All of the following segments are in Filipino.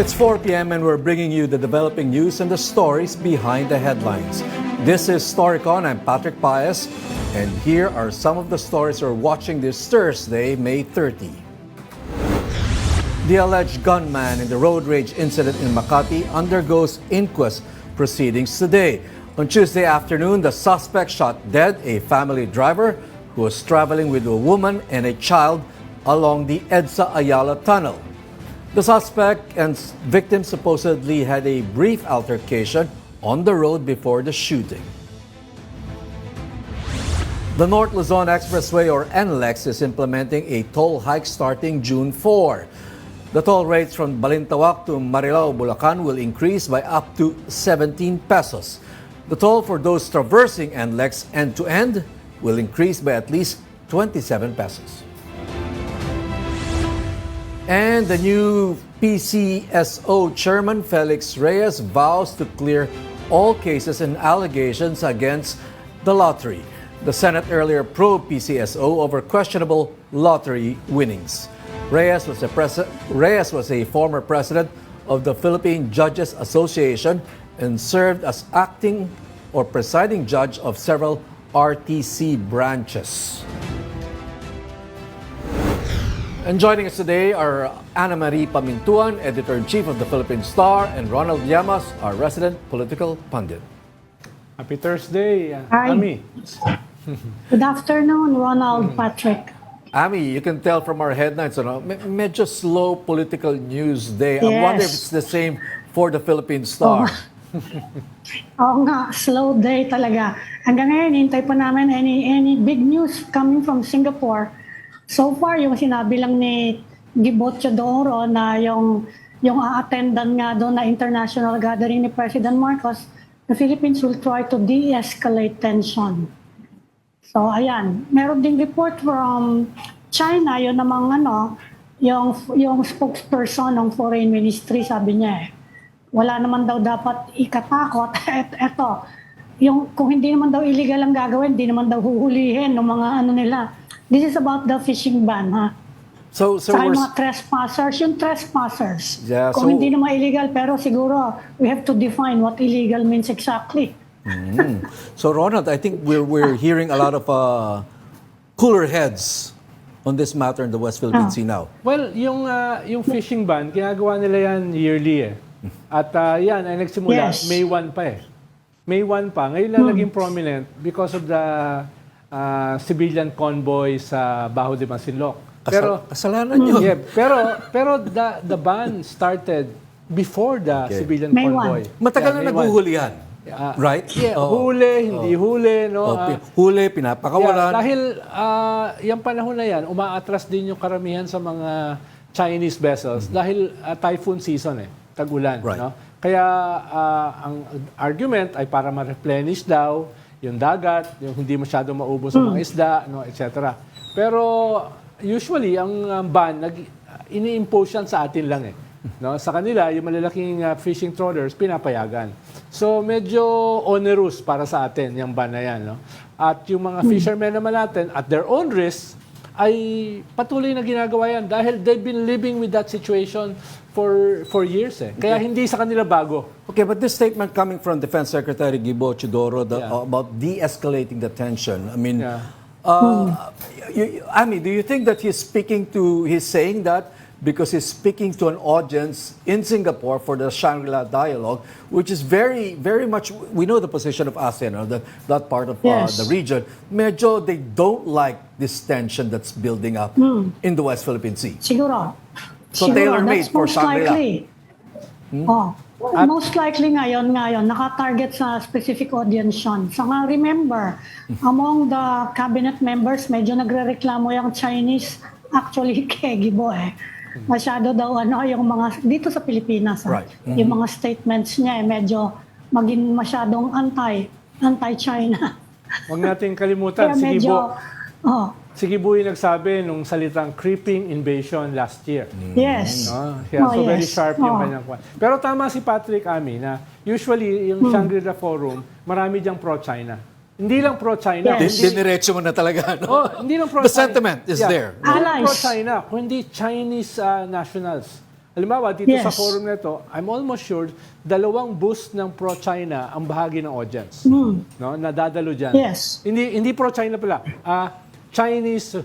It's 4 p.m. and we're bringing you the developing news and the stories behind the headlines. This is Storycon. I'm Patrick Paez, and here are some of the stories we're watching this Thursday, May 30. The alleged gunman in the road rage incident in Makati undergoes inquest proceedings today. On Tuesday afternoon, the suspect shot dead a family driver who was traveling with a woman and a child along the EDSA Ayala Tunnel. The suspect and victim supposedly had a brief altercation on the road before the shooting. The North Luzon Expressway, or NLEX, is implementing a toll hike starting June 4. The toll rates from Balintawak to Marilao, Bulacan will increase by up to 17 pesos. The toll for those traversing NLEX end-to-end will increase by at least 27 pesos. And the new PCSO chairman, Felix Reyes, vows to clear all cases and allegations against the lottery. The Senate earlier probed PCSO over questionable lottery winnings. Reyes was a former president of the Philippine Judges Association and served as acting or presiding judge of several RTC branches. And joining us today are Ana Marie Pamintuan, Editor-in-Chief of the Philippine Star, and Ronald Llamas, our resident political pundit. Happy Thursday, Hi. Ami. Good afternoon, Ronald, Patrick. Ami, you can tell from our headlines, medyo slow political news day. I Yes. wonder if it's the same for the Philippine Star. Oo nga, slow day talaga. Hanggang ngayon, hintay pa namin any big news coming from Singapore. So far, yung sinabi lang ni Gibotio Doro na yung a-attendan nga doon na international gathering ni President Marcos, the Philippines will try to de-escalate tension. So ayan, meron ding report from China, yun namang yung spokesperson ng Foreign Ministry, sabi niya wala naman daw dapat ikatakot. Eto, kung hindi naman daw illegal ang gagawin, hindi naman daw huhulihin ng mga nila. This is about the fishing ban, ha? So Saka we're... yung mga trespassers. Yeah, Kung so- hindi naman illegal, pero siguro we have to define what illegal means exactly. So Ronald, I think we're hearing a lot of cooler heads on this matter in the West Philippine Sea now. Well, yung fishing ban, ginagawa nila yan yearly . At yan ay nagsimula, Yes. May 1 pa . May 1 pa. Ngayon lang naging prominent because of the civilian convoy sa Baho de Masinloc. Pero Kasalanan nyo. yeah, pero the ban started before the civilian May convoy. Matagal na May 1. naguhulihan. Right? Yeah, Oo. huli, hindi huli, no? Huli, pinapakawalan. Yeah, dahil yung panahon na yan, umaatras din yung karamihan sa mga Chinese vessels dahil typhoon season tag-ulan. Right. No? Kaya ang argument ay para ma-replenish daw yung dagat, yung hindi masyado maubos ang mga isda, no, etc. Pero usually, ang ban, ini-impose yan sa atin lang . No? Sa kanila, yung malalaking fishing trawlers, pinapayagan. So medyo onerous para sa atin yung ban na yan. No? At yung mga fishermen naman natin, at their own risk, ay patuloy na ginagawa yan dahil they've been living with that situation for years . Kaya hindi sa kanila bago. Okay, but this statement coming from Defense Secretary Gibo Chidoro about de-escalating the tension, I mean, Ami, do you think that he's saying that because he's speaking to an audience in Singapore for the Shangri-La dialogue, which is very, very much, we know the position of ASEAN, or that part of Yes. the region, medyo they don't like this tension that's building up in the West Philippine Sea. Siguro. So Siguro, tailor-made that's for most Shangri-La. likely. Most likely ngayon, naka-target sa specific audience yun. So nga, remember, among the cabinet members, medyo nagre-reklamo yung Chinese, actually, kay Gibo Masyado daw yung mga, dito sa Pilipinas, Right. yung mga statements niya medyo maging masyadong anti-China. Huwag natin kalimutan, Kaya si medyo, Gibo. Si Gibo yung nagsabi nung salitang creeping invasion last year. Yes. So very sharp yung kanyang kwan. Pero tama si Patrick, Ami, na usually yung Shangri-La Forum, marami diyang pro-China. Hindi lang pro-China. Yes. Diniretso mo na talaga. No? Hindi lang pro-China. The sentiment is there. Hindi lang Allies. pro-China, kundi Chinese nationals. Halimbawa, dito sa Yes. forum na ito, I'm almost sure, 2 boost ng pro-China ang bahagi ng audience. No? Nadadalo dyan. Yes. Hindi pro-China pala. Chinese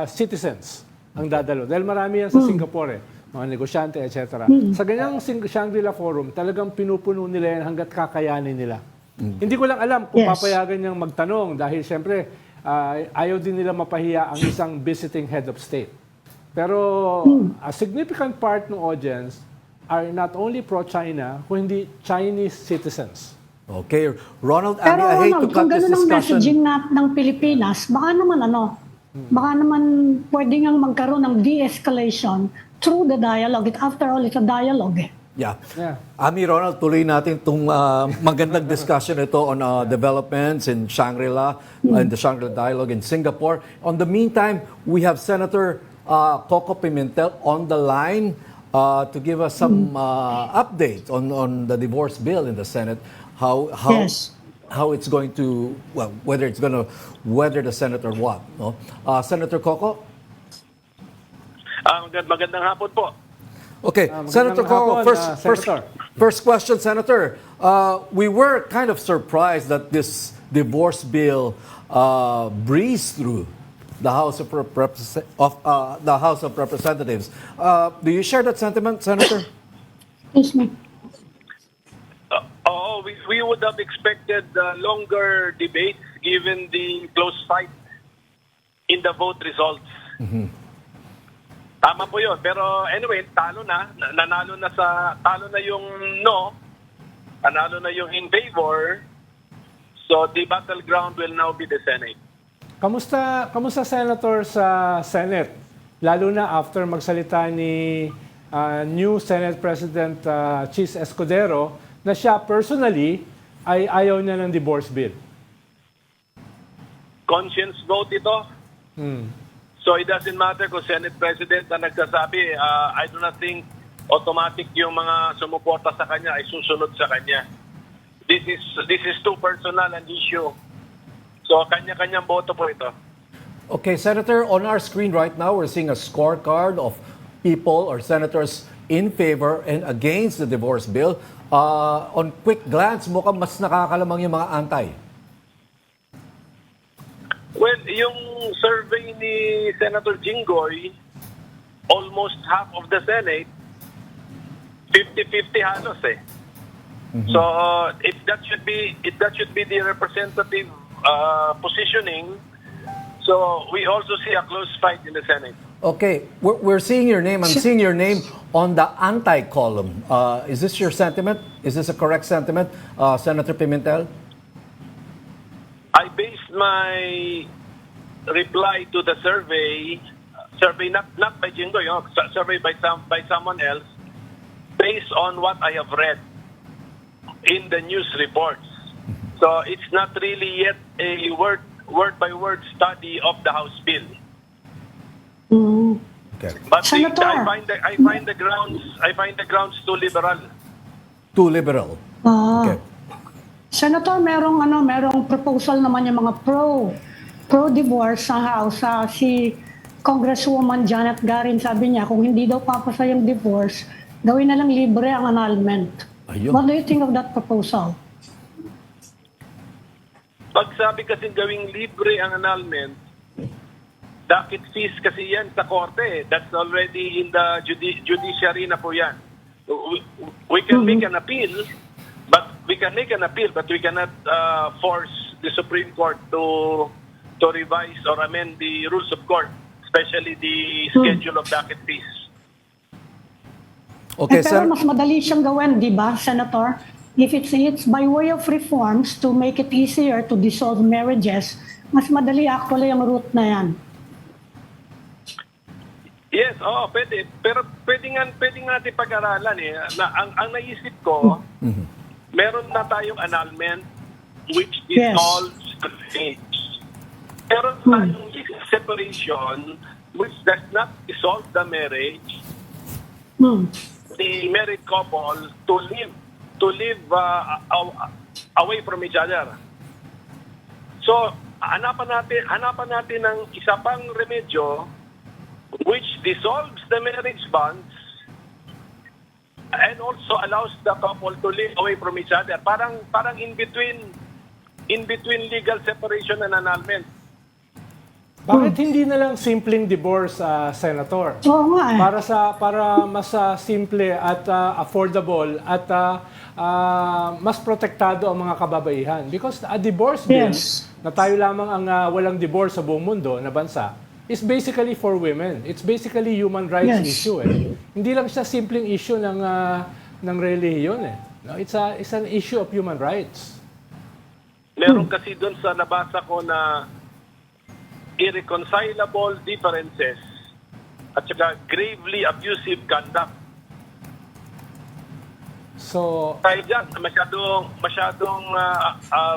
citizens ang dadalo. Dahil marami yan sa Singapore, mga negosyante, etc. Sa ganyang Shangri-La Forum, talagang pinupuno nila yan hanggat kakayanin nila. Hindi ko lang alam kung Yes. papayagan niyang magtanong dahil siyempre ayaw din nila mapahiya ang isang visiting head of state. Pero a significant part ng audience are not only pro-China, kundi Chinese citizens. Okay, Ronald, Pero I hate to Ronald, kung cut this gano'n ang discussion. messaging ng Pilipinas, baka naman pwede ngang magkaroon ng de-escalation through the dialogue. After all, it's a dialogue. Yeah. Yeah. Ami, Ronald, tuloy natin itong magandang discussion ito on developments in Shangri-La and the Shangri-La Dialogue in Singapore. On the meantime, we have Senator Coco Pimentel on the line to give us some updates on the divorce bill in the Senate. Yes. How it's going to, well, whether it's going to weather the Senate or what. No? Senator Coco? Magandang hapon po. Okay, Senator Coco, hapon, Senator. first question, Senator. We were kind of surprised that this divorce bill breezed through the House of Representatives. Do you share that sentiment, Senator? Excuse me. We would have expected longer debates given the close fight in the vote results. Tama po yun. Pero anyway, talo na. Talo na yung no. Nanalo na yung in favor. So the battleground will now be the Senate. Kamusta Senator sa Senate? Lalo na after magsalita ni new Senate President Chis Escudero na siya personally ay ayaw niya ng divorce bill. Conscience vote ito. So it doesn't matter kung Senate President na nagsasabi, I do not think automatic yung mga sumuporta sa kanya ay susunod sa kanya. This is too personal an issue. So kanya-kanyang boto po ito. Okay, Senator, on our screen right now, we're seeing a scorecard of people or senators in favor and against the divorce bill. On quick glance, mukhang mas nakakalamang yung mga anti. Well, yung survey ni Senator Jinggoy, almost half of the Senate, 50-50 halos eh. So if that should be the representative positioning, so we also see a close fight in the Senate. Okay, we're seeing your name. I'm seeing your name on the anti-column. Is this your sentiment? Is this a correct sentiment, Senator Pimentel? I based my reply to the survey not by Jinggoy, survey by someone else, based on what I have read in the news reports. So it's not really yet a word by word study of the House bill. Okay. But Senator. I find the grounds too liberal. Too liberal. Okay. Senator, merong proposal naman yung mga pro-divorce sa House. Si Congresswoman Janet Garin, sabi niya, kung hindi daw papasa yung divorce, gawin na lang libre ang annulment. Ayun. What do you think of that proposal? Pag sabi kasi gawing libre ang annulment, docket fees kasi yan sa korte. That's already in the judiciary na po yan. We can make an appeal, but we cannot force the Supreme Court to revise or amend the rules of court, especially the schedule of docket fees. Okay, Pero mas madali siyang gawin, di ba, Senator? If it's by way of reforms to make it easier to dissolve marriages, mas madali actually ang route na yan. Yes, pwede. Pero pwede natin pag-aralan eh. Ang naisip ko, meron na tayong annulment which dissolves marriage. Meron tayong separation which does not dissolve the marriage. The married couple to live away from each other. So, hanapan natin ng isa pang remedyo which dissolves the marriage bonds and also allows the couple to live away from each other. Parang in between legal separation and annulment. Bakit hindi na lang simpleng divorce, Senator? Oo nga eh. Para mas simple at affordable at mas protektado ang mga kababaihan. Because a divorce bill, Yes. na tayo lamang ang walang divorce sa buong mundo na bansa, is basically for women. It's basically human rights Yes. issue. Hindi lang siya simpleng issue ng relihiyon. No, it's an issue of human rights. Meron kasi doon sa nabasa ko na irreconcilable differences at saka gravely abusive conduct. So, Dahil dyan, masyadong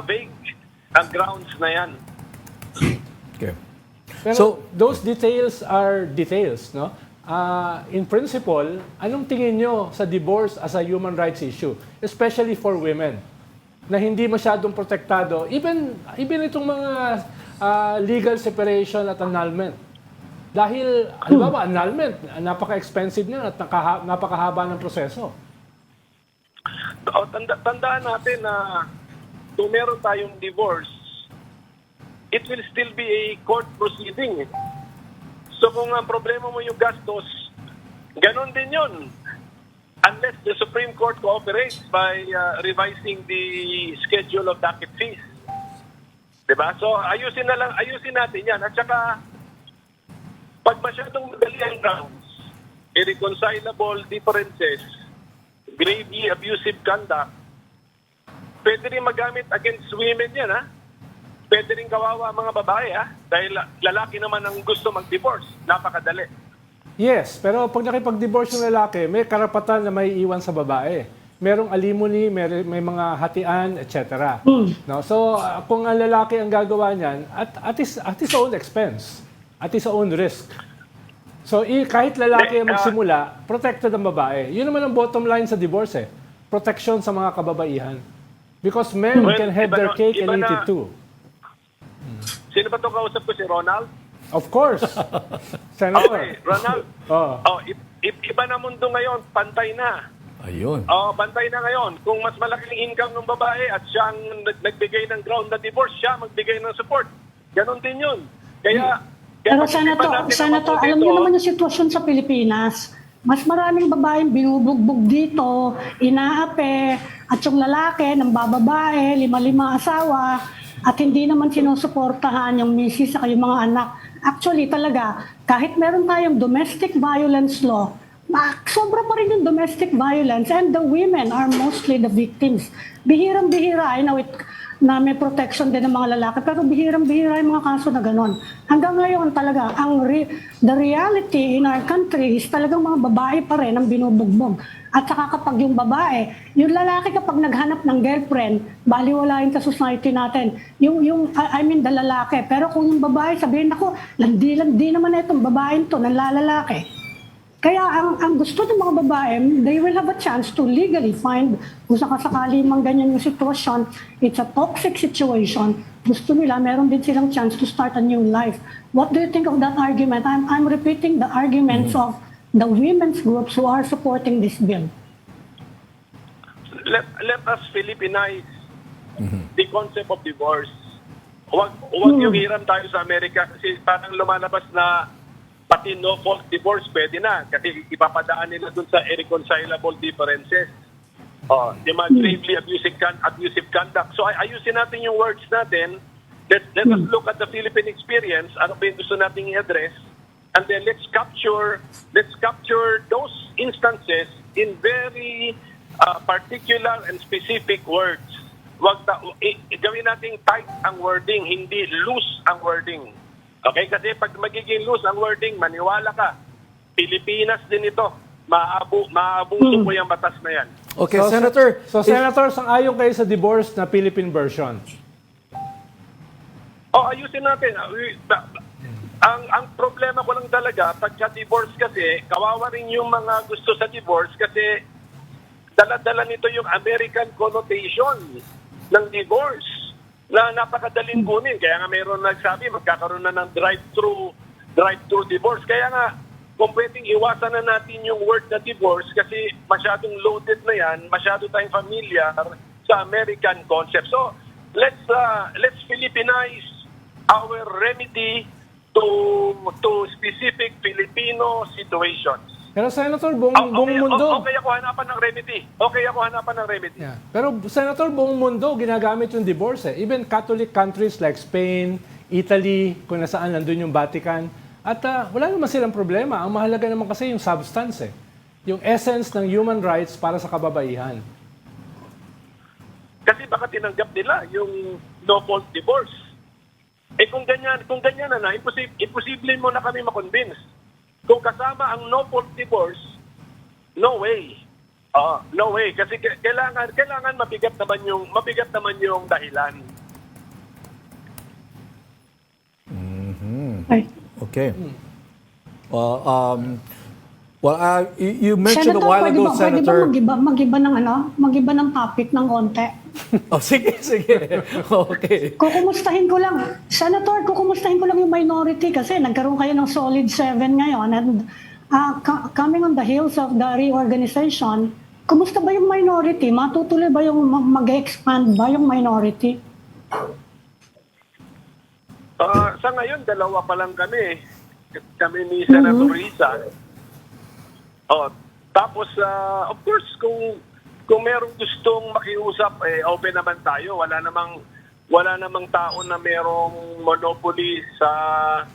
vague ang grounds na yan. Okay. pero So- those details are details, no? In principle, anong tingin nyo sa divorce as a human rights issue, especially for women, na hindi masyadong protektado, even itong mga legal separation at annulment. Dahil, halimbawa, annulment, napaka-expensive niya at napakahaba ng proseso. Tandaan natin na kung meron tayong divorce, it will still be a court proceeding. So kung ang problema mo yung gastos, ganun din yun. Unless the Supreme Court cooperates by revising the schedule of docket fees. Diba? So ayusin natin yan. At saka, pag masyadong madali ang grounds, irreconcilable differences, gravely abusive conduct, pwede rin magamit against women yan, ha? Pwede rin kawawa ang mga babae, ha? Dahil lalaki naman ang gusto mag-divorce. Napakadali. Yes, pero pag nakipag-divorce yung lalaki, may karapatan na may iwan sa babae. Merong alimony, may mga hatian, etc. No? So, kung ang lalaki ang gagawa niyan, at his own expense, at his own risk. So, kahit lalaki ang magsimula, protected ang babae. Yun naman ang bottom line sa divorce, eh. Protection sa mga kababaihan. Because men can have their cake and eat it too. Sino ba itong kausap ko? Si Ronald? Of course. Senator. Okay, Ronald. Iba na mundo ngayon, pantay na. Ayun. Pantay na ngayon. Kung mas malaking income ng babae at siya ang nagbigay ng ground na divorce, siya magbigay ng support. Ganon din yun. Kaya Pero pag-isipan natin na Senator, mabuti alam ito, niyo naman yung sitwasyon sa Pilipinas. Mas maraming babaeng binubugbog dito, inaape, at yung lalaki ng bababae, 5 asawa, at hindi naman sinusuportahan yung misis sa yung mga anak. Actually talaga, kahit meron tayong domestic violence law, sobra pa rin yung domestic violence and the women are mostly the victims. Bihirang-bihira, na may protection din ng mga lalaki, pero bihirang-bihira yung mga kaso na gano'n. Hanggang ngayon talaga, the reality in our country is talagang mga babae pa rin ang binubugbog. At saka kapag yung babae, yung lalaki kapag naghanap ng girlfriend, baliwalain sa society natin. I mean the lalaki. Pero kung yung babae, sabihin ako, landi naman itong babaeng to, nanlalalaki. Kaya ang gusto ng mga babae, they will have a chance to legally find, kung sakasakali mang ganyan yung sitwasyon, it's a toxic situation, gusto nila, meron din silang chance to start a new life. What do you think of that argument? I'm repeating the arguments of the women's groups who are supporting this bill. let us Philippinize the concept of divorce. Huwag yung hiram tayo sa Amerika kasi parang lumalabas na pati no fault divorce pwede na kasi ipapadaan nila dun sa irreconcilable differences. Di ba, gravely abusive conduct. So ayusin natin yung words natin. Let us look at the Philippine experience. Ano ba yung gusto nating i-address? And then let's capture those instances in very particular and specific words. Gawin nating tight ang wording, hindi loose ang wording. Okay? Kasi pag magiging loose ang wording, maniwala ka, Pilipinas din ito. Maabuso ko yung batas na yan. Okay, Senator. Senator, sang-ayon kayo sa divorce na Philippine version? Ayusin natin. Ang problema ko lang talaga, pagka-divorce kasi, kawawa rin yung mga gusto sa divorce kasi dala-dala nito yung American connotation ng divorce na napakadaling kunin. Kaya nga mayroon nagsabi, magkakaroon na ng drive-thru divorce. Kaya nga, kung pwedeng iwasan na natin yung word na divorce kasi masyadong loaded na yan, masyado tayong familiar sa American concept. So, let's Filipinize our remedy to specific Filipino situations. Pero Senator, buong mundo. Okay ako hanapan ng remedy. Yeah. Pero Senator, buong mundo ginagamit yung divorce eh. Even Catholic countries like Spain, Italy, kung nasaan nandun yung Vatican. At wala naman silang problema. Ang mahalaga naman kasi yung substance eh. Yung essence ng human rights para sa kababaihan. Kasi baka tinanggap nila yung no-fault divorce. Kung ganyan na, imposible mo na kami makonvince. Kung kasama ang no-fault divorce, no way. No way. Kasi kailangan mabigat naman yung dahilan. Okay. You mentioned a while ago, Senator. Pwede ba mag-iba ng topic ng konti? Sige. Okay. Kukumustahin ko lang, Senator, yung minority kasi nagkaroon kayo ng solid 7 ngayon and coming on the heels of the reorganization, kumusta ba yung minority? Matutuloy ba yung mag-expand ba yung minority? Sa ngayon, dalawa pa lang kami. Kami ni Senator Risa. Tapos, of course, kung merong gustong makiusap, open naman tayo. Wala namang tao na merong monopoly sa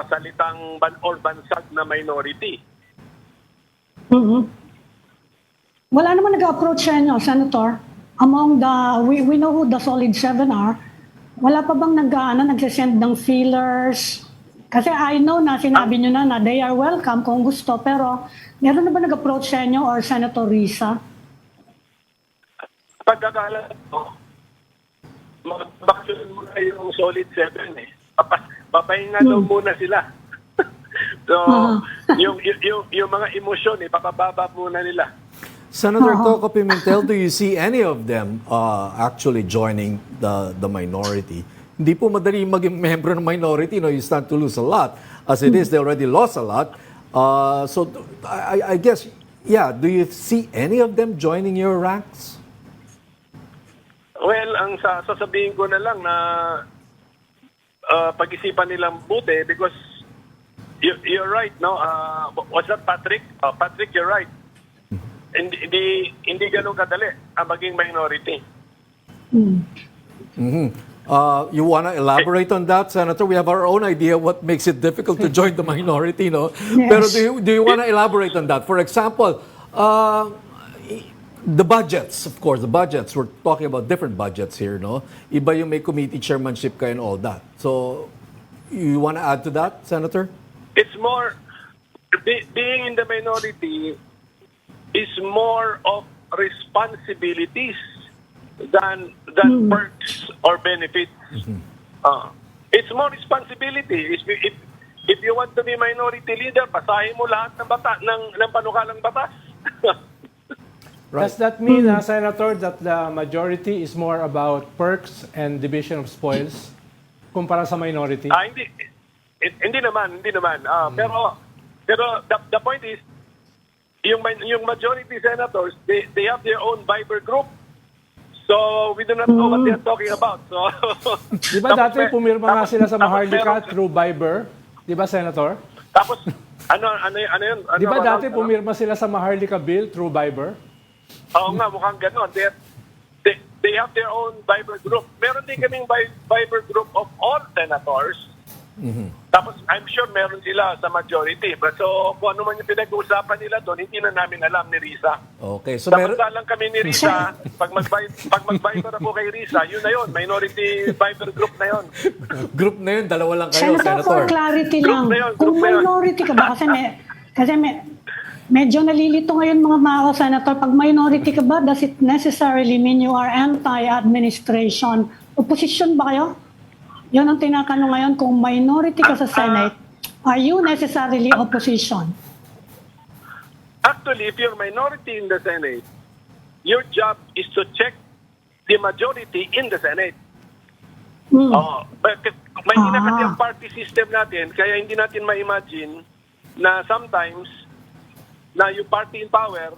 salitang or bansag na minority. Wala naman nag-approach sa inyo, Senator. Among we know who the solid 7 are. Wala pa bang nagsisend ng feelers? Kasi I know na sinabi nyo na they are welcome kung gusto, pero meron na ba nag-approach sa inyo or Senator Risa? Pagkakala ko, mag-vaccine muna yung solid 7 eh. Papahinga daw muna sila. So, yung mga emosyon, papababa muna nila. Senator Coco Pimentel, do you see any of them actually joining the minority? Hindi po madali maging membro ng minority. You stand to lose a lot. As it is, they already lost a lot. So I guess, do you see any of them joining your ranks? Well, ang sasabihin ko na lang na pag-isipan nilang buti because you're right, no? Was that Patrick? Patrick, you're right. Hindi ganun kadali ang maging minority. You want to elaborate on that, Senator? We have our own idea what makes it difficult to join the minority, no? Yes. Pero do you want to elaborate on that? For example, the budgets, of course, we're talking about different budgets here, no? Iba yung may committee chairmanship ka and all that. So, you want to add to that, Senator? It's more, being in the minority is more of responsibilities than perks or benefits. It's more responsibility. If you want to be minority leader, basahin mo lahat ng panukalang batas. Right. Does that mean, Senator, that the majority is more about perks and division of spoils kumpara sa minority? Hindi naman. Pero the point is, yung majority senators, they have their own Viber group. So, we do not know what they are talking about. So, di ba dati pumirma nga sila sa Maharlika through Viber? Di ba, Senator? Tapos, ano yun? Di ba dati pumirma sila sa Maharlika bill through Viber? Oo nga, mukhang gano'n. They have their own Viber group. Meron din kaming Viber group of all senators. Tapos, I'm sure meron sila sa majority. But so, kung ano man yung pinag-uusapan nila doon, hindi na namin alam ni Risa. Okay, so Samantalang kami ni Risa, pag mag-Viber ako kay Risa, yun na yun, minority Viber group na yun. Group na yun, dalawa lang kayo, Senator. For clarity lang, Group kung na yun. minority ka ba, kasi medyo nalilito ngayon mga Senator, pag minority ka ba, does it necessarily mean you are anti-administration? Opposition ba kayo? Yun ang tinatanong ngayon, kung minority ka sa Senate, are you necessarily opposition? Actually, if you're minority in the Senate, your job is to check the majority in the Senate. But may kasi ang party system natin, kaya hindi natin ma-imagine na sometimes na yung party in power,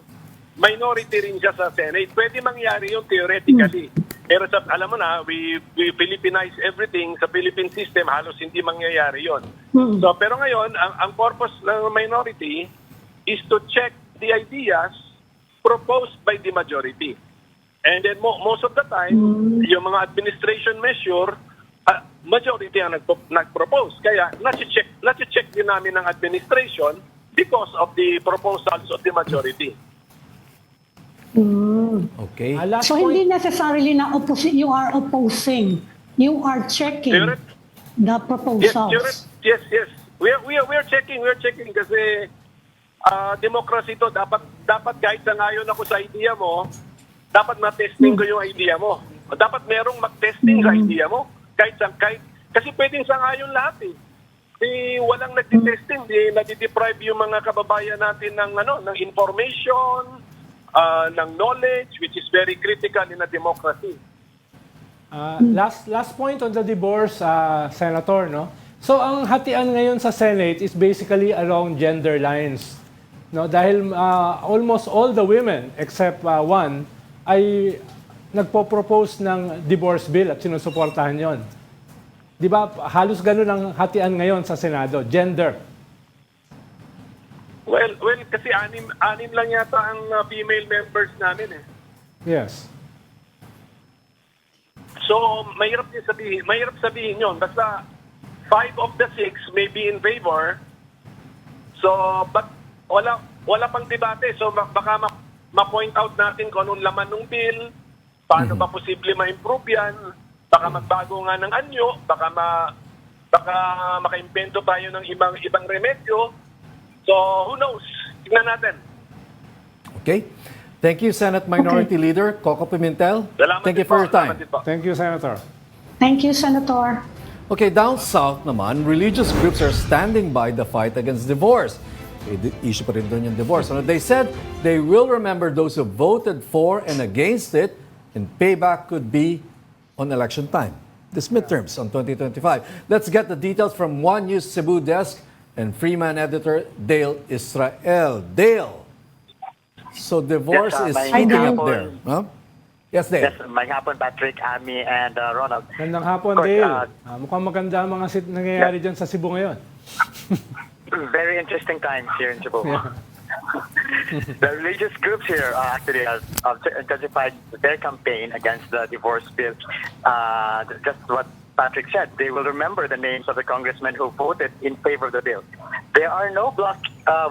minority rin siya sa Senate. Pwede mangyari yun theoretically. Pero alam mo na, we Philippinize everything. Sa Philippine system, halos hindi mangyayari yon. So, pero ngayon, ang purpose ng minority is to check the ideas proposed by the majority. And then most of the time, yung mga administration measure, majority ang nag-propose. Kaya, nasi-check din namin ng administration because of the proposals of the majority. Okay. Last So point. hindi necessarily na you are opposing. You are checking the proposals. Yes. We are checking kasi democracy to, dapat kahit sangayon ako sa idea mo, dapat ma-testing ko yung idea mo. Dapat merong mag-testing sa idea mo. Kasi pwedeng sangayon lahat eh. Walang nagti-testing, nadi-deprive yung mga kababayan natin ng information, ng knowledge, which is very critical in a democracy. Last point on the divorce, Senator, no? So ang hatian ngayon sa Senate is basically along gender lines. No, dahil almost all the women except one ay nagpo-propose ng divorce bill at sinusuportahan 'yon. 'Di ba? Halos ganun ang hatian ngayon sa Senado, gender. Well, kasi anim lang yata ang female members namin eh. Yes. So, mahirap sabihin 'yon. Basta 5 of the 6 may be in favor. So, but wala pang debate. So, baka ma-point out natin kung anong laman ng bill, paano ba posible ma-improve yan, baka magbago nga ng anyo, baka maka-invento tayo ng ibang remedyo. So, who knows? Tignan natin. Okay. Thank you, Senate Minority Leader Coco Pimentel. Thank you for your time. Thank you, Senator. Thank you, Senator. Okay, down south naman, religious groups are standing by the fight against divorce. Issue pa rin doon yung divorce. And they said they will remember those who voted for and against it, and payback could be on election time. This midterms on 2025. Let's get the details from One News Cebu desk and Freeman editor Dale Israel. Dale, so divorce is heating up there. Huh? Yes, Dale. Yes, may hapon, Patrick, Ami, and Ronald. Gandang hapon, Of course, Dale. Mukhang maganda ang mga nangyayari dyan sa Cebu ngayon. Very interesting times here in Cebu. The religious groups here actually have intensified their campaign against the divorce bill. Just what Patrick said, they will remember the names of the congressmen who voted in favor of the bill. There are no block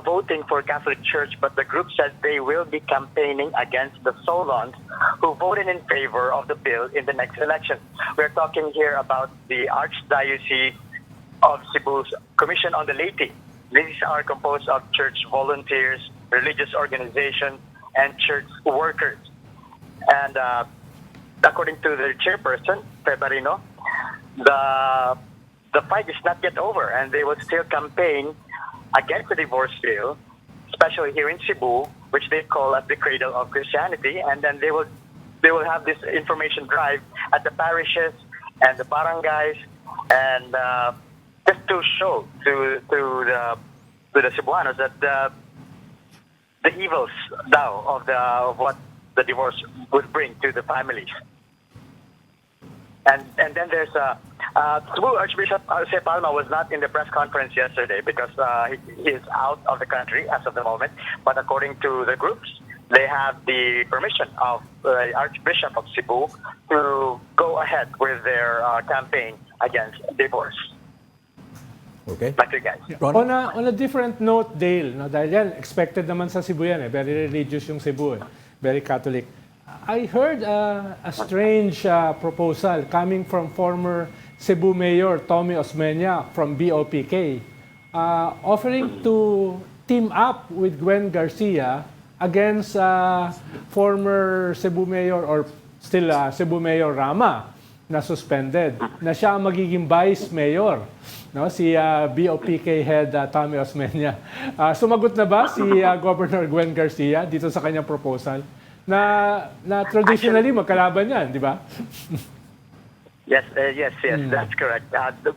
voting for Catholic Church, but the group said they will be campaigning against the Solons who voted in favor of the bill in the next election. We're talking here about the Archdiocese of Cebu's Commission on the Laity. These are composed of church volunteers, religious organizations, and church workers. And according to the chairperson, Febarino, the fight is not yet over, and they will still campaign against the divorce bill, especially here in Cebu, which they call as the cradle of Christianity. And then they will have this information drive at the parishes and the barangays, and just to show to the Cebuanos that the evils now of what the divorce would bring to the families. And then there's Cebu Archbishop Jose Palma was not in the press conference yesterday because he is out of the country as of the moment. But according to the groups, they have the permission of the Archbishop of Cebu to go ahead with their campaign against divorce. Okay. Back to you guys. Ron? On a different note, Dale, no, dahil yan, expected naman sa Cebu yan, very religious yung Cebu, very Catholic. I heard a strange proposal coming from former Cebu Mayor Tommy Osmeña from BOPK, offering to team up with Gwen Garcia against former Cebu Mayor or still Cebu Mayor Rama na suspended, na siya ang magiging vice mayor, no, si BOPK head Tommy Osmeña. Sumagot na ba si Governor Gwen Garcia dito sa kanyang proposal na traditionally magkalaban yan, di ba? Yes, yes, that's correct.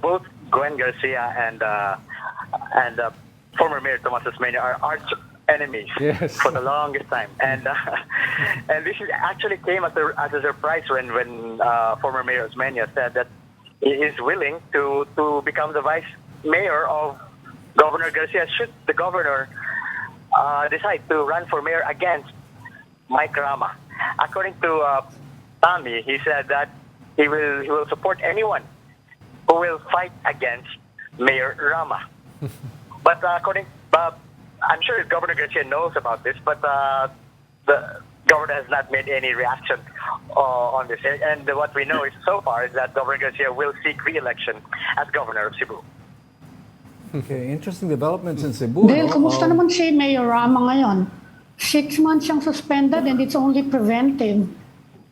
Both Gwen Garcia and former Mayor Tomas Osmeña are arch enemies Yes. for the longest time, and and this actually came as a surprise when former Mayor Osmeña said that he is willing to become the vice mayor of Governor Garcia should the governor decide to run for mayor against Mike Rama. According to Tommy, he said that he will support anyone who will fight against Mayor Rama. But I'm sure Governor Garcia knows about this, but the governor has not made any reaction on this. And what we know is so far is that Governor Garcia will seek re-election as governor of Cebu. Okay, interesting developments in Cebu. Dale, no? kumusta naman si Mayor Rama ngayon? 6 months siyang suspended and it's only preventive.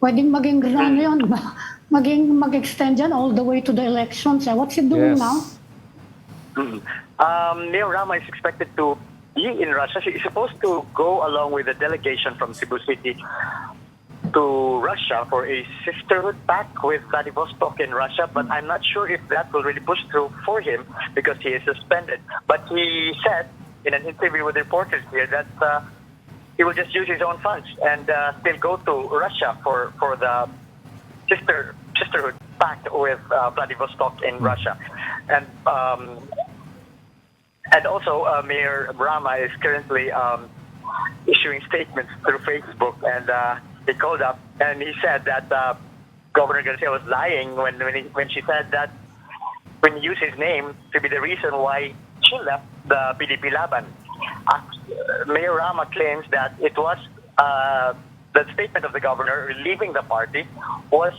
Pwedeng maging ano yun, mag-extend yan all the way to the elections. What's he doing Yes. now? Mayor Rama is expected to be in Russia. She is supposed to go along with a delegation from Cebu City to Russia for a sisterhood pact with Vladivostok in Russia, but I'm not sure if that will really push through for him because he is suspended. But he said in an interview with reporters here that he will just use his own funds and still go to Russia for the sisterhood pact with Vladivostok in Russia. And also, Mayor Rama is currently issuing statements through Facebook, and he called up and he said that Governor Garcia was lying when she said that when he used his name to be the reason why she left the PDP Laban. Mayor Rama claims that it was the statement of the governor leaving the party was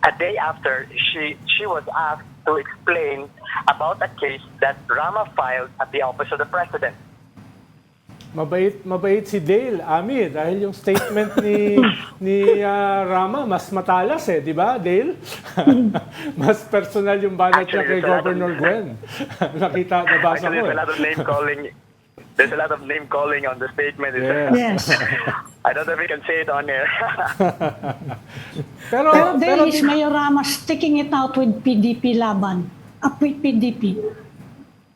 a day after she was asked to explain about a case that Rama filed at the office of the president. Mabait si Dale, Ami, dahil yung statement ni Rama mas matalas di ba, Dale? Mas personal yung banat niya kay Governor Gwen. Nabasa Actually, ko. there's a lot of name calling. There's a lot of name calling on the statement. Yes. I don't know if we can say it on air. Pero Dale, is Mayor Rama sticking it out with PDP Laban? With PDP?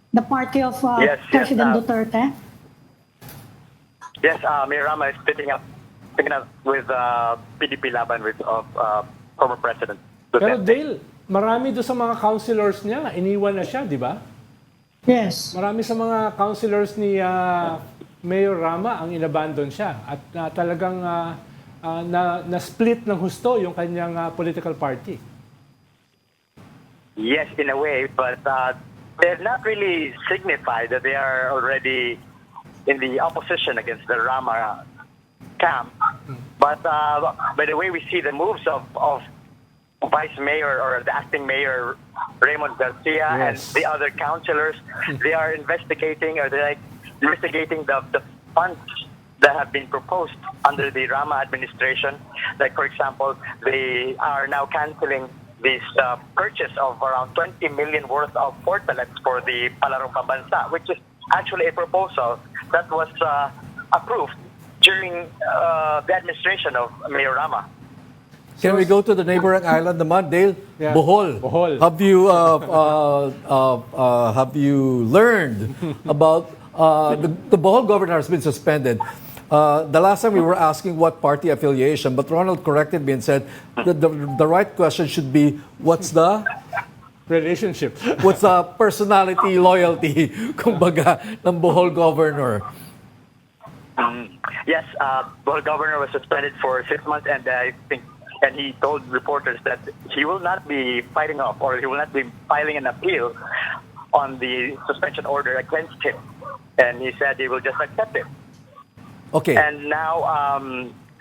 The party of Yes, President Duterte? Yes, Mayor Rama is picking up with PDP Laban of former President Pero Duterte. Dale, marami doon sa mga councilors niya, iniwan na siya, di ba? Yes. Marami sa mga councilors ni Mayor Rama ang inabandon siya at talagang na-split ng husto yung kanyang political party. Yes, in a way, but they're not really signified that they are already in the opposition against the Rama camp. But by the way we see the moves of Vice Mayor or the acting mayor Raymond Garcia and the other councilors, they are investigating the funds that have been proposed under the Rama administration. Like, for example, they are now canceling this purchase of around 20 million worth of portalets for the Palarong Pambansa, which is actually a proposal that was approved during the administration of Mayor Rama. Can we go to the neighboring island naman, Dale? Yeah. Bohol. Bohol. Have you learned about the Bohol governor has been suspended? The last time we were asking what party affiliation, but Ronald corrected me and said that the right question should be what's the Relationship. what's the personality loyalty kumbaga ng Bohol governor. Yes, Bohol governor was suspended for 6 months, and I think. And he told reporters that he will not be fighting off or he will not be filing an appeal on the suspension order against him. And he said he will just accept it. Okay. And now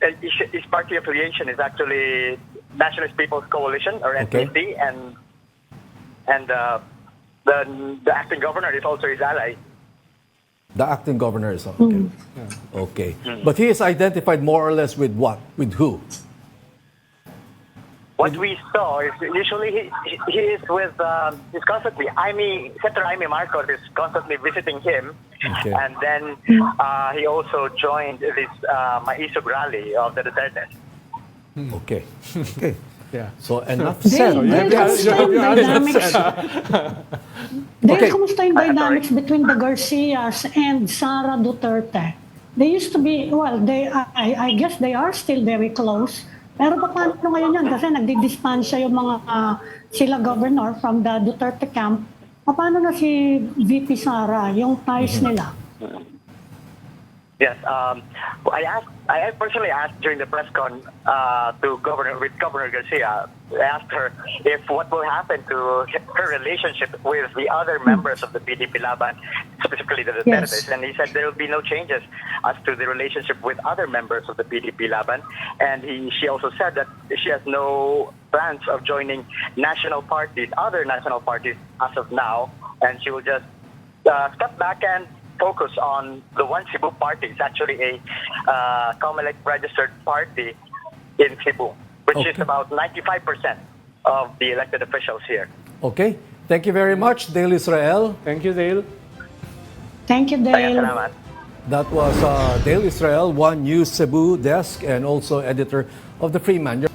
his party affiliation is actually Nationalist People's Coalition or NPC, and the acting governor is also his ally. The acting governor is okay. Okay. But he is identified more or less with what? With who? What we saw is usually he is with he's constantly Senator Jaime Marcos is constantly visiting him, and then he also joined this Maisog rally of the Duterte. Okay. Okay. Yeah. So enough Dale, said. Dale, Yeah, kamusta yung yeah, dynamics? Dale, Okay. kamusta yung dynamics between the Garcias and Sara Duterte? They used to be, well, I guess they are still very close. Pero paano ngayon yan? Kasi nagdidistansya yung mga sila governor from the Duterte camp. Paano na si VP Sara, yung ties nila? Yes, I personally asked during the press con to Governor Garcia. I asked her if what will happen to her relationship with the other members of the PDP Laban, specifically the Dutertes, Yes. and he said there will be no changes as to the relationship with other members of the PDP Laban, and she also said that she has no plans of joining other national parties as of now, and she will just step back and focus on the One Cebu party. It's actually a COMELEC registered party in Cebu, which is Okay. about 95% of the elected officials here. Okay. Thank you very much, Dale Israel. Thank you, Dale. Thank you, Kaya Dale. salamat. That was Dale Israel, One News Cebu desk and also editor of the Freeman.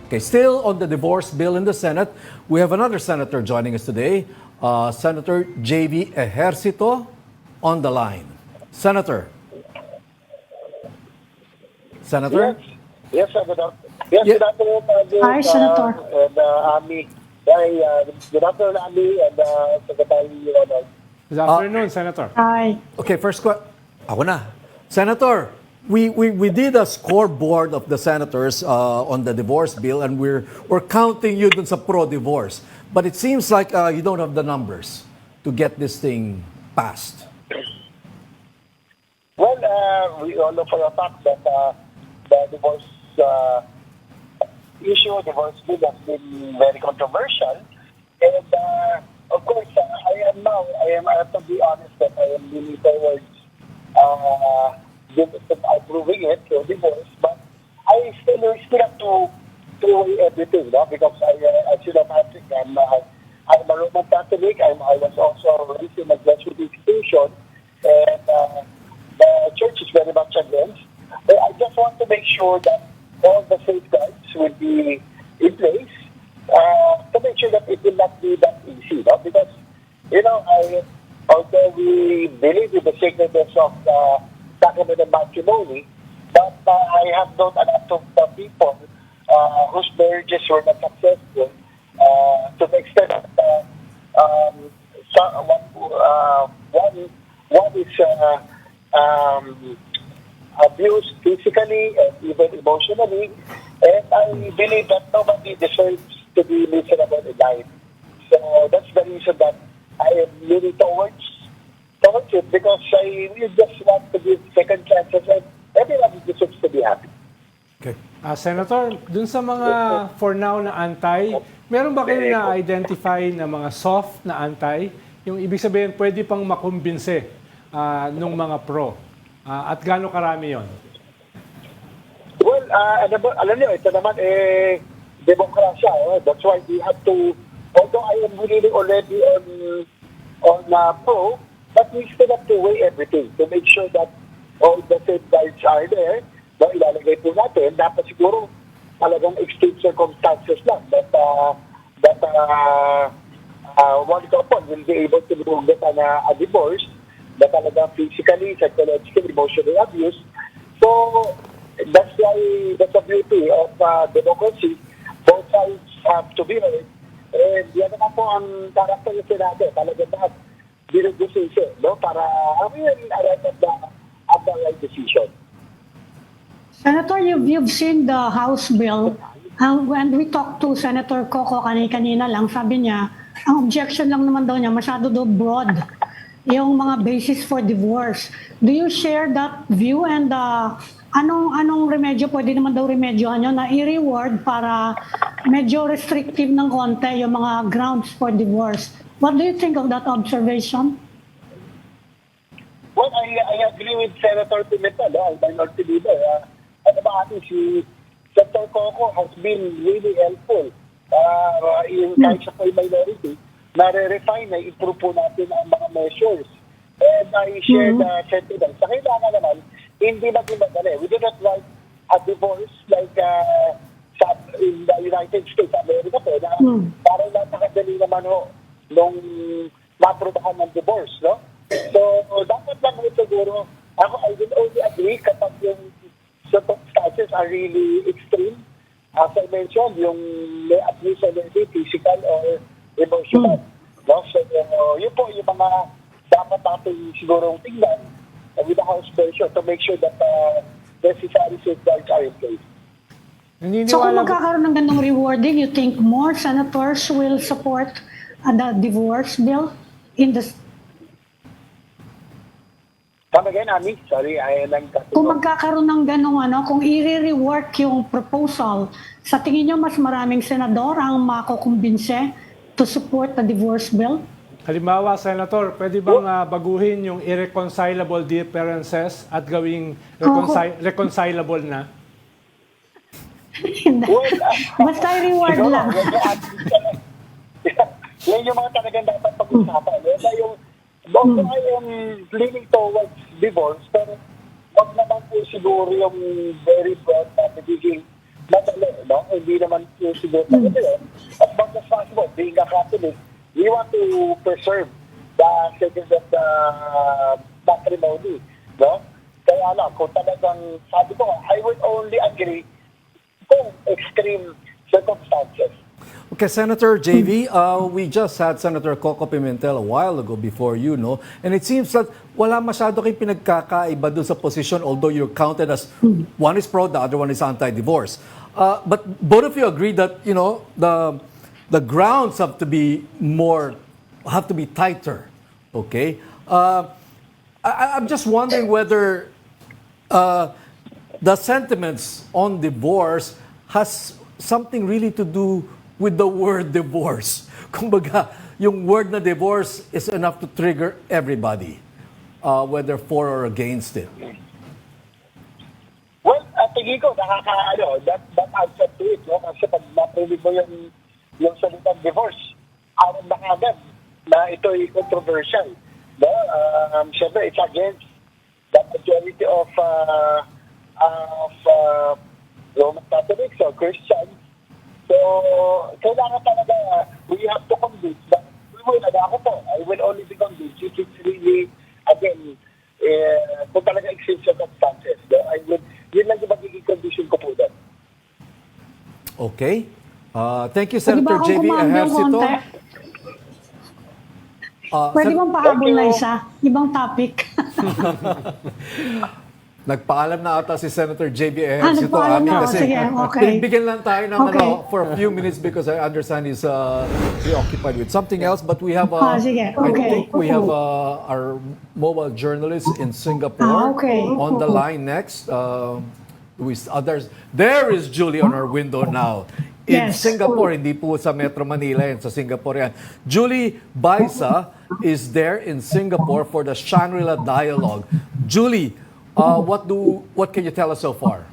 Okay, still on the divorce bill in the Senate, we have another senator joining us today, Senator J.V. Ejercito on the line. Senator. Senator? Yes, good afternoon. Yes, Yeah. good afternoon, Hi, Senator. And Ami. Good afternoon, Ami, and Secretary Ronald. Good afternoon, Senator. Hi. Okay, first question. Ako na. Senator, we did a scoreboard of the senators on the divorce bill and we're counting you dun sa pro-divorce. But it seems like you don't have the numbers to get this thing passed. Well, we all know for a fact that the divorce divorce bill has been very controversial. And of course, I have to be honest that I am leaning towards approving it, the divorce, but I still have to weigh everything, no? Because I should have Catholic. I'm a Roman Catholic. I was also raised in a Jesuit institution, and the church is very much against. But I just want to make sure that all the safeguards will be in place to make sure that it will not be that easy, no? Because although we believe in the sacredness of sacrament of matrimony, but I have known a lot of people whose marriages were not successful to the extent that one is abused physically and even emotionally, and I believe that nobody deserves to be miserable in life. So that's the reason that I am leaning towards it, because I really just want to give second chances and everyone deserves to be happy. Okay. Senator, dun sa mga for now na anti, meron ba kayo na-identify na mga soft na anti? Yung ibig sabihin, pwede pang makumbinse nung mga pro. At gaano karami yon? Well, alam niyo, ito naman demokrasya. That's why we have to, although I am really already on pro, but we still have to weigh everything to make sure that all the safeguards are there. No, ilalagay po natin, dapat siguro talagang extreme circumstances lang that one couple will be able to get a divorce na talagang physically, psychologically, emotional abuse. So, that's the beauty of democracy. Both sides have to be heard. And yan naman po ang karakter ng Senado. Talagang lahat binubusisi, no? Para arrive at the right decision. Senator, you've seen the House bill. When we talked to Senator Coco kanina lang, sabi niya, ang objection lang naman daw niya, masyado daw broad yung mga basis for divorce. Do you share that view? And anong remedyo, pwede naman daw remedyohan nyo na i-reward para medyo restrictive ng konti yung mga grounds for divorce? What do you think of that observation? Well, I agree with Senator Pimentel, ang minority leader. Si Senator Coco has been really helpful kahit sa minority, nare-refine na improve po natin ang mga measures. And I share the sentiment. Sa kailangan naman, hindi maging madali. We do not want a divorce like in the United United States of America po na parang napakadali naman ho nung maprobahan ng divorce, no? So, dapat lang ho siguro, ako, I will only agree kapag yung circumstances are really extreme. As I mentioned, yung may abuse already, physical or emotional. No? So, yun po yung mga dapat natin siguro tingnan with the House version to make sure that necessary safeguards are in place. So kung magkakaroon ng ganong rewarding, you think more senators will support the divorce bill in the... Come again, Ami? Sorry, I am Kung magkakaroon ng ganong kung i-rework yung proposal, sa tingin nyo mas maraming senador ang makukumbinse to support the divorce bill? Halimbawa, Senator, pwede bang baguhin yung irreconcilable differences at gawing reconcilable na? Basta reward lang. Yan yung mga talagang dapat pag-usapan. Yan yung, although I am leaning towards divorce, pero wag naman po siguro yung very broad na nagiging madali, no? Hindi naman po siguro madali. As much as possible, being a Catholic, we want to preserve the second of the matrimony, no? Kaya lang, kung talagang, sabi ko, I would only agree kung extreme circumstances. Okay, Senator JV, we just had Senator Coco Pimentel a while ago before you, no? And it seems that wala masyado kayong pinagkakaiba dun sa position, although you're counted as one is pro, the other one is anti-divorce. But both of you agree that, you know, the grounds have to be tighter, okay? I'm just wondering whether the sentiments on divorce has something really to do with the word divorce. Kumbaga, yung word na divorce is enough to trigger everybody, whether for or against it. Well, tingin ko, that answer to it, no? Kasi pag napilig mo yung salitang divorce, alam na agad na ito'y controversial. No? Siyempre, it's against the majority of Roman Catholics or Christians. So, kailangan talaga, we have to convince that I will only be convinced if it's really, again, kung talaga extreme circumstances. Yun lang yung magiging condition ko po doon. Okay. Thank you, Senator JV Ejercito. Pwede bang pahabol na isa? Ibang topic. Nagpaalam na ata si Senator JB Ejercito. Nagpaalam na. Kasi Sige, okay. bigyan lang tayo ng Okay. for a few minutes because I understand he's preoccupied with something else. But we have, sige, I okay. think we have our mobile journalist in Singapore Okay. on the line next. With others. There is Julie on our window now. In Yes. Singapore, hindi po sa Metro Manila yan, sa Singapore yan. Julie Baisa is there in Singapore for the Shangri-La Dialogue. Julie, what can you tell us so far?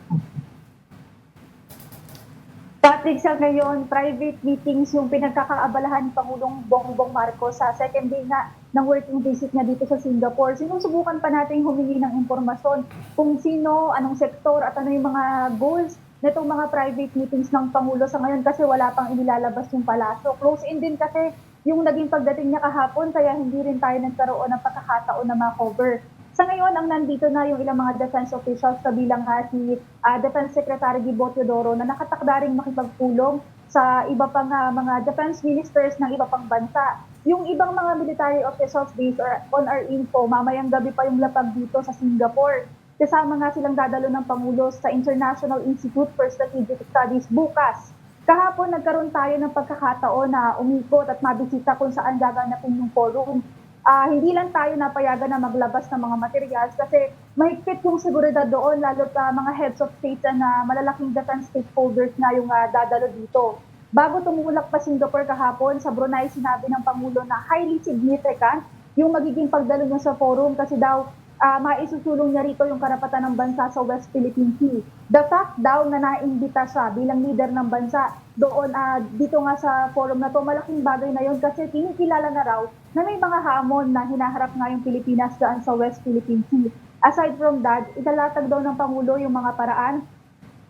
Patrick, sa ngayon, private meetings yung pinagkakaabalahan ni Pangulong Bongbong Marcos sa second day nga ng working visit niya dito sa Singapore. Sinusubukan pa natin humingi ng impormasyon kung sino, anong sektor at ano yung mga goals nitong mga private meetings ng Pangulo sa ngayon kasi wala pang inilalabas yung palasyo. Close in din kasi yung naging pagdating niya kahapon kaya hindi rin tayo nagkaroon ng pagkakataon na ma-cover. Sa ngayon, ang nandito na yung ilang mga defense officials kabilang si Defense Secretary Gibo Teodoro na nakatakda ring makipagpulong sa iba pang mga defense ministers ng iba pang bansa. Yung ibang mga military officials based on our info, mamayang gabi pa yung lapag dito sa Singapore. Kasama nga silang dadalo ng Pangulo sa International Institute for Strategic Studies bukas. Kahapon nagkaroon tayo ng pagkakataon na umikot at mabisita kung saan gaganapin yung forum. Hindi lang tayo napayagan na maglabas ng mga materials kasi mahigpit yung seguridad doon lalo pa mga heads of state na malalaking defense stakeholders na yung dadalo dito. Bago tumulak pa Singapore kahapon, sa Brunei sinabi ng Pangulo na highly significant yung magiging pagdalo niya sa forum kasi daw maisusulong niya rito yung karapatan ng bansa sa West Philippine Sea. The fact daw na naimbita siya bilang leader ng bansa doon dito nga sa forum na to, malaking bagay na yon kasi kinikilala na raw na may mga hamon na hinaharap nga yung Pilipinas daan sa West Philippine Sea. Aside from that, italatag daw ng Pangulo yung mga paraan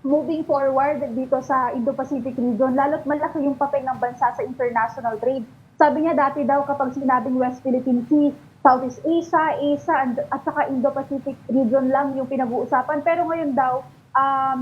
moving forward dito sa Indo-Pacific region, lalo't malaki yung papel ng bansa sa international trade. Sabi niya dati daw kapag sinabing West Philippine Sea, Southeast Asia, at saka Indo-Pacific region lang yung pinag-uusapan. Pero ngayon daw,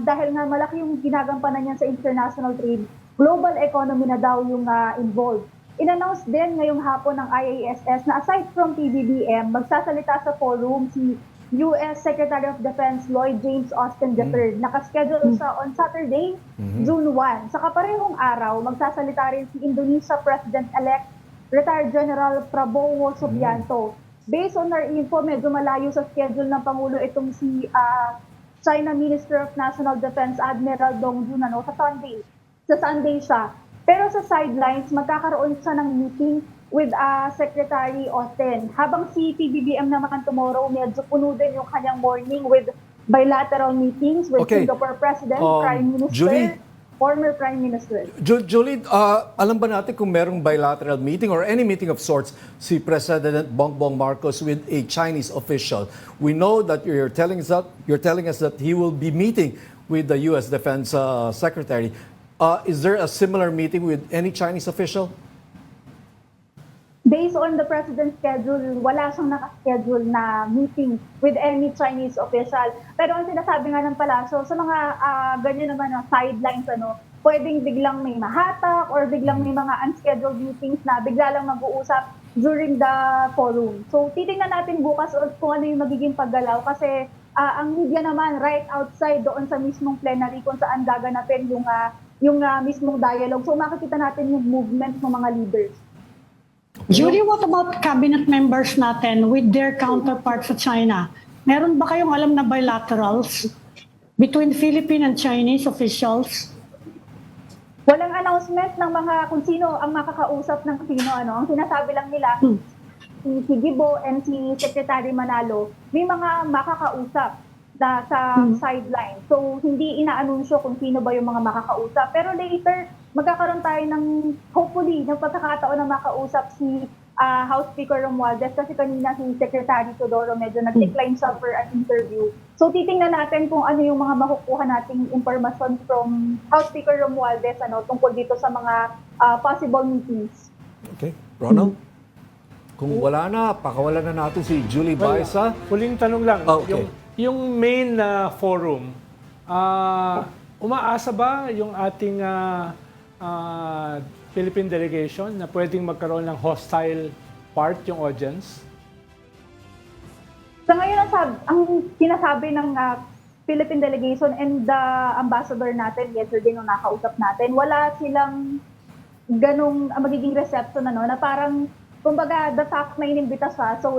dahil nga malaki yung ginagampanan niya sa international trade, global economy na daw yung involved. In-announce din ngayong hapon ng IASS na aside from PBBM, magsasalita sa forum si U.S. Secretary of Defense Lloyd James Austin III. Nakaschedule siya on Saturday, June 1. Sa kaparehong araw, magsasalita rin si Indonesia President-elect Retired General Prabowo Subianto. Based on our info, medyo malayo sa schedule ng Pangulo itong si China Minister of National Defense Admiral Dong Jun sa Sunday. Sa Sunday siya. Pero sa sidelines, magkakaroon siya ng meeting with Secretary Austin. Habang si PBBM naman tomorrow, medyo puno din yung kanyang morning with bilateral meetings with Singapore President, Prime Minister, Julie? former Prime Minister. Julie, alam ba natin kung merong bilateral meeting or any meeting of sorts si President Bongbong Marcos with a Chinese official? We know that you're telling us that he will be meeting with the U.S. Defense Secretary. Is there a similar meeting with any Chinese official? Based on the President's schedule, wala siyang nakaschedule na meeting with any Chinese official. Pero ang sinasabi nga ng palasyo, sa mga ganyan naman na sidelines, pwedeng biglang may mahatak or biglang may mga unscheduled meetings na bigla lang mag-uusap during the forum. So titingnan natin bukas kung ano yung magiging paggalaw kasi ang media naman right outside doon sa mismong plenary kung saan gaganapin yung mismong dialogue. So makikita natin yung movement ng mga leaders. Julie, what about cabinet members natin with their counterparts sa China? Meron ba kayong alam na bilaterals between Philippine and Chinese officials? Walang announcement ng mga kung sino ang makakausap ng sino. Ang sinasabi lang nila, si Gibo and si Secretary Manalo, may mga makakausap sa sideline. So, hindi inaanunsyo kung sino ba yung mga makakausap. Pero later, magkakaroon tayo ng, hopefully, ng pagkakataon na makausap si House Speaker Romualdez kasi kanina si Secretary Teodoro medyo nag-decline siya for an interview. So, titingnan natin kung ano yung mga makukuha nating information from House Speaker Romualdez tungkol dito sa mga possible meetings. Okay. Ronald? Kung wala na, pakawalan na natin si Julie Baisa. Huling tanong lang. Okay. Yung main forum, umaasa ba yung ating Philippine delegation na pwedeng magkaroon ng hostile part yung audience? Sa ngayon, ang sinasabi ng Philippine delegation and the ambassador natin, yesterday nung nakausap natin, wala silang ganong magiging reception na parang, kumbaga, the fact na inimbita siya, so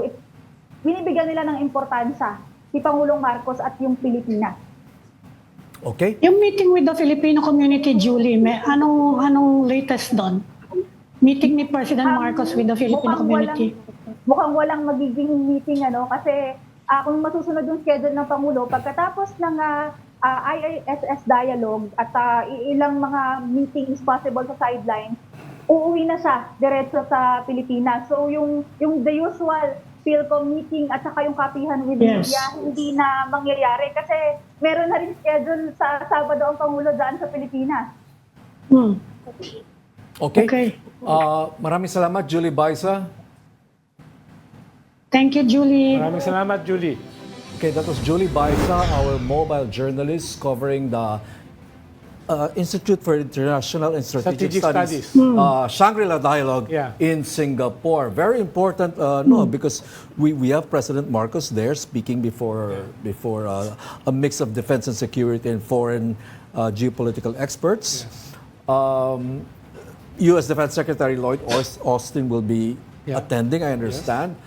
binibigyan nila ng importansya si Pangulong Marcos at yung Pilipinas. Okay. Yung meeting with the Filipino community, Julie, may anong latest doon? Meeting ni President Marcos with the Filipino community. Mukhang walang magiging meeting kasi kung masusunod yung schedule ng Pangulo, pagkatapos ng IISS dialogue at ilang mga meetings possible sa sideline, uuwi na siya diretso sa Pilipinas. So yung the usual PhilCom meeting at saka yung kapihan with media, hindi na mangyayari kasi meron na rin schedule sa Sabado ang Pangulo dyan sa Pilipinas. Okay. Maraming salamat, Julie Baisa. Thank you, Julie. Maraming salamat, Julie. Okay, that was Julie Baisa, our mobile journalist covering the Institute for International and Strategic Studies. Shangri-La Dialogue in Singapore. Very important, because we have President Marcos there speaking before a mix of defense and security and foreign geopolitical experts. U.S. Defense Secretary Lloyd Austin will be attending, I understand.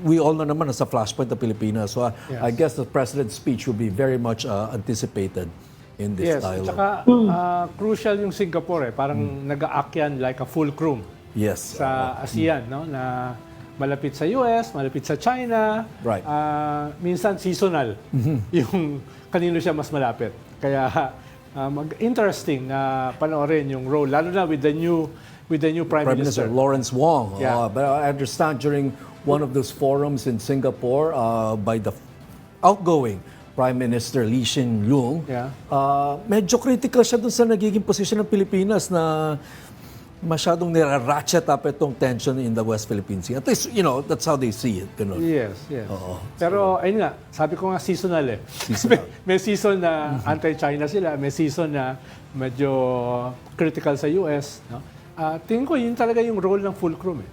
We all know naman nasa flashpoint ng Pilipinas. So I guess the President's speech will be very much anticipated in this dialogue. At saka crucial yung Singapore parang nag-aakyan like a fulcrum sa ASEAN, na malapit sa US, malapit sa China, Right. Minsan seasonal yung kanino siya mas malapit. Kaya interesting na panoorin yung role, lalo na with the new Prime Minister Lawrence Wong. Yeah. But I understand during one of those forums in Singapore by the outgoing Prime Minister Lee Hsien-loong, Yeah. medyo critical siya dun sa nagiging posisyon ng Pilipinas na masyadong nira-ratchet up itong tension in the West Philippine Sea. At least, that's how they see it. Ganun. Yes. Oo. Pero ayun nga, sabi ko nga seasonal eh. Seasonal. May season na anti-China sila, may season na medyo critical sa US. No? Tingin ko yun talaga yung role ng fulcrum eh.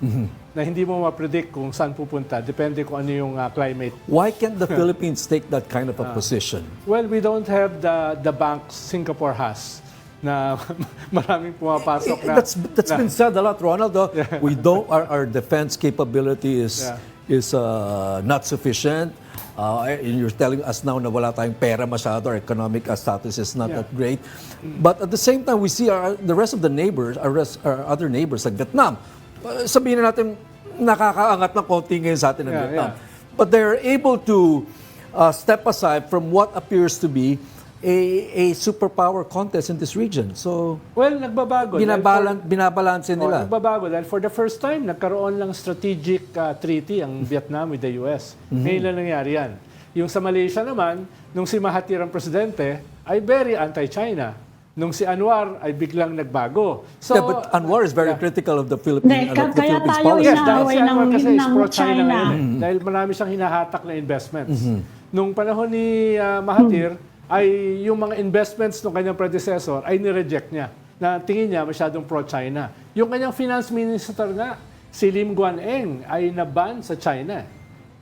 Na hindi mo ma-predict kung saan pupunta. Depende kung ano yung climate. Why can't the Philippines take that kind of a position? Well, we don't have the banks Singapore has na maraming pumapasok na. That's been said a lot, Ronald. We don't. Our defense capability is not sufficient. And you're telling us now na wala tayong pera masyado. Our economic status is not that great. But at the same time, we see the rest of the neighbors, our other neighbors like Vietnam. Sabihin na natin nakakaangat ng konti ngayon sa atin ng Vietnam. But they're able to step aside from what appears to be a superpower contest in this region. So, well, nagbabago. Binabalanse nila. Nagbabago dahil for the first time, nagkaroon lang strategic treaty ang Vietnam with the US. Ngayon lang nangyari yan. Yung sa Malaysia naman, nung si Mahathir ang presidente, ay very anti-China. Nung si Anwar ay biglang nagbago. So, but Anwar is very critical of the Philippines Kaya tayo policy. yes, dahil si inaaway Anwar kasi is ng pro-China China. ngayon. Dahil marami siyang hinahatak na investments. Nung panahon ni Mahathir, ay yung mga investments ng kanyang predecessor ay nireject niya. Na tingin niya masyadong pro-China. Yung kanyang finance minister nga, si Lim Guan Eng, ay naban sa China.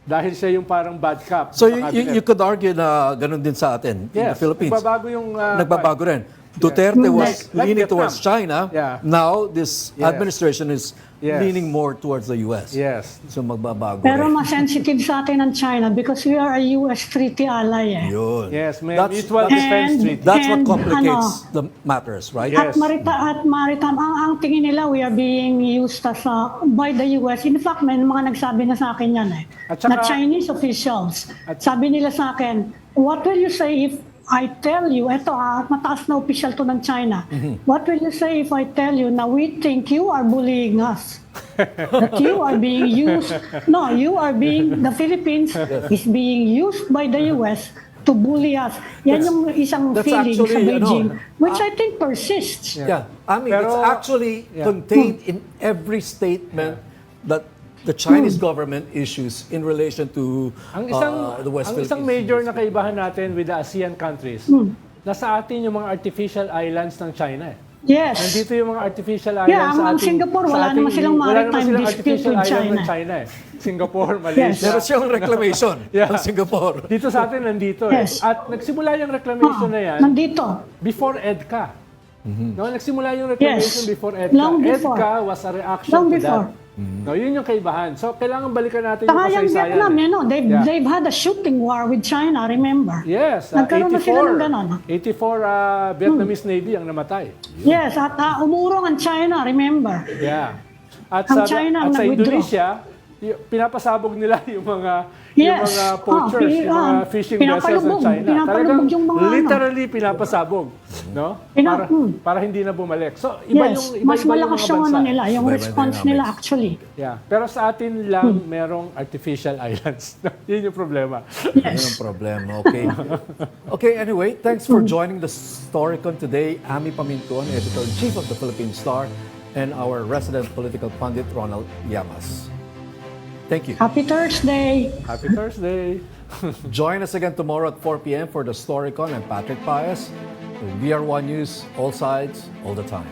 Dahil siya yung parang bad cop. So you could argue na ganun din sa atin, in the Philippines. Nagbabago yung... Nagbabago rin. Duterte was leaning Vietnam. towards China. Yeah. Now, this administration is Yes. leaning more towards the U.S. Yes. So magbabago Pero rin. mas sensitive sa atin ang China because we are a US treaty ally eh. Yun. Yes, may That's- mutual that's- defense And- treaty. That's what And, complicates the matters, right? Yes. At maritime, ang tingin nila we are being used as by the US. In fact, may mga nagsabi na sa akin yan eh. At saka- na Chinese officials. Sabi nila sa akin, what will you say if I tell you, mataas na official to ng China. What will you say if I tell you na we think you are bullying us? That you are being used. No, the Philippines is being used by the US to bully us. Yan yung isang That's feeling sa actually, Beijing, which I think persists. Yeah. I mean, Pero- it's actually contained in every statement that the Chinese government issues in relation to the West Philippines. Ang isang major na kaibahan natin with the ASEAN countries, nasa atin yung mga artificial islands ng China eh. Yes. Nandito yung mga artificial islands ang Singapore, wala naman silang maritime dispute with China. China. China eh. Singapore, Malaysia. Meron siyang reclamation Yeah. ng Singapore. Dito sa atin nandito Yes. eh. At nagsimula yung reclamation na yan Nandito. before EDCA. No, nagsimula yung reclamation Yes. before EDCA. Long before. EDCA was a reaction Long to before. that. No, yun yung kaibahan. So, kailangan balikan natin yung Saka yung kasaysayan. Vietnam, eh. they've had a shooting war with China, remember? Yes, Nagkaroon na sila ng ganon. 84 Vietnamese Navy ang namatay. Yes, at umurong ang China, remember? Yeah. At Ang sa, China at ang sa nag-withdraw. Indonesia, pinapasabog nila yung mga Yes. poachers, yung mga fishing vessels ng pinapalubog. China. Pinapalubog yung mga literally pinapasabog, no? Para hindi na bumalik. So iba Yes, yung mas iba malakas yung yung mga bansa. nila, yung Iba-iba response dynamics. nila actually. Yeah. Pero sa atin lang merong artificial islands. Yun yung problema. Yun ang problema. Okay. Okay, anyway, thanks for joining the Storycon today. Ami Pamintuan, Editor-in-Chief of the Philippine Star, and our resident political pundit, Ronald Llamas. Thank you. Happy Thursday! Happy Thursday. Join us again tomorrow at 4 p.m. for the Storycon. I'm Patrick Paez. VR1 News, all sides, all the time.